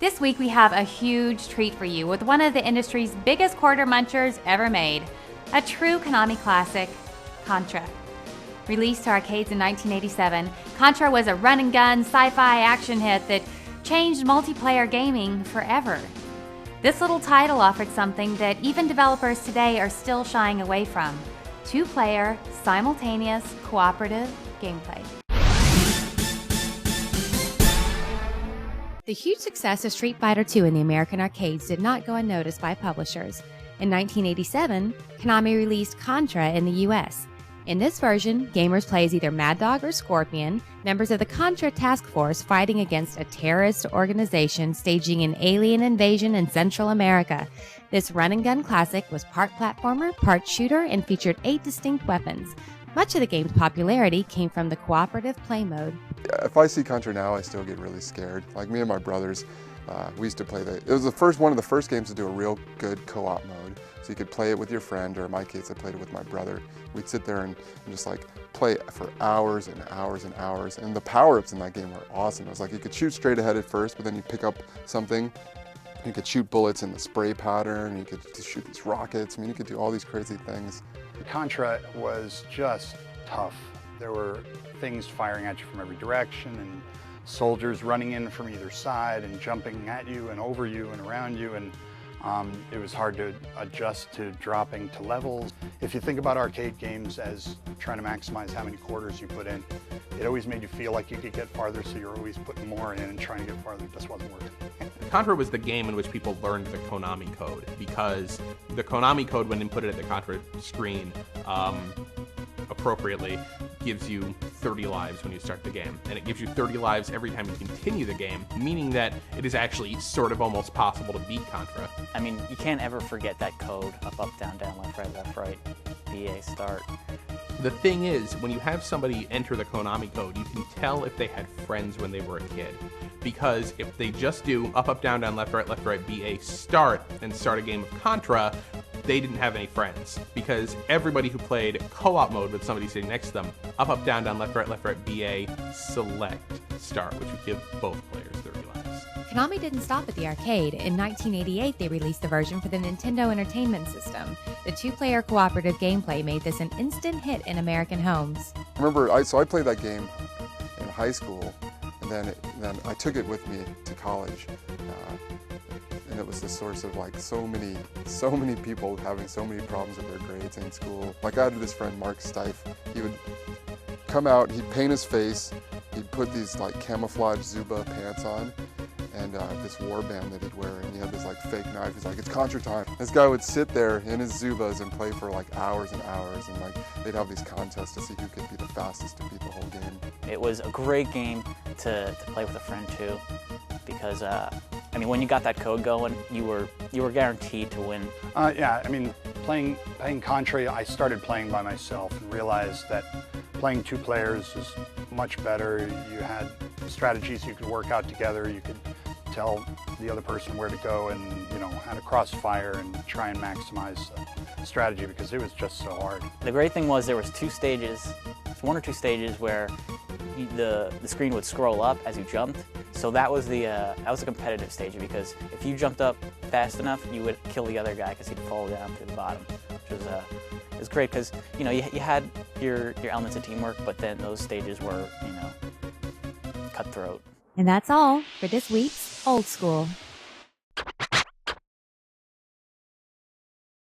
This week we have a huge treat for you with one of the industry's biggest quarter munchers ever made, a true Konami classic, Contra. Released to arcades in 1987, Contra was a run-and-gun sci-fi action hit that changed multiplayer gaming forever. This little title offered something that even developers today are still shying away from: two-player, simultaneous, cooperative gameplay. The huge success of Street Fighter II in the American arcades did not go unnoticed by publishers. In 1987, Konami released Contra in the US. In this version, gamers play as either Mad Dog or Scorpion, members of the Contra Task Force fighting against a terrorist organization staging an alien invasion in Central America. This run-and-gun classic was part platformer, part shooter, and featured 8 distinct weapons. Much of the game's popularity came from the cooperative play mode. If I see Contra now, I still get really scared. Like me and my brothers, we used to play it was one of the first games to do a real good co-op mode. So you could play it with your friend, or in my case, I played it with my brother. We'd sit there and just like play for hours and hours and hours. And the power-ups in that game were awesome. It was like you could shoot straight ahead at first, but then you pick up something. You could shoot bullets in the spray pattern. You could shoot these rockets. I mean, you could do all these crazy things. Contra was just tough. There were things firing at you from every direction, and soldiers running in from either side and jumping at you and over you and around you, and it was hard to adjust to dropping to levels. If you think about arcade games as trying to maximize how many quarters you put in, it always made you feel like you could get farther, so you're always putting more in and trying to get farther. It just wasn't working. Contra was the game in which people learned the Konami Code, because the Konami Code, when inputted at the Contra screen, appropriately gives you 30 lives when you start the game, and it gives you 30 lives every time you continue the game, meaning that it is actually sort of almost possible to beat Contra. I mean, you can't ever forget that code: up, up, down, down, left, right, BA, start. The thing is, when you have somebody enter the Konami Code, you can tell if they had friends when they were a kid. Because if they just do up, down, left, right, BA, start, and start a game of Contra, they didn't have any friends. Because everybody who played co-op mode with somebody sitting next to them, up, down, left, right, BA, select, start, which would give both players 30 lives. Konami didn't stop at the arcade. In 1988, they released the version for the Nintendo Entertainment System. The two-player cooperative gameplay made this an instant hit in American homes. I remember, I played that game in high school, and then I took it with me to college. And it was the source of like so many people having so many problems with their grades in school. Like I had this friend, Mark Stife. He would come out, he'd paint his face, he'd put these like camouflage Zuba pants on, and this warband that he'd wear, and he had this like fake knife. He's like, "It's Contra time." This guy would sit there in his Zubas and play for like hours and hours, and like they'd have these contests to see who could be the fastest to beat the whole game. It was a great game to play with a friend too, because I mean, when you got that code going, you were guaranteed to win. Yeah, I mean, playing Contra, I started playing by myself and realized that playing 2 players is much better. You had strategies you could work out together. You could tell the other person where to go, and how to crossfire and try and maximize the strategy, because it was just so hard. The great thing was there was 2 stages, 1 or 2 stages where the screen would scroll up as you jumped. So that was the competitive stage, because if you jumped up fast enough, you would kill the other guy because he'd fall down to the bottom, which was great, because you had your elements of teamwork, but then those stages were cutthroat. And that's all for this week's Old School.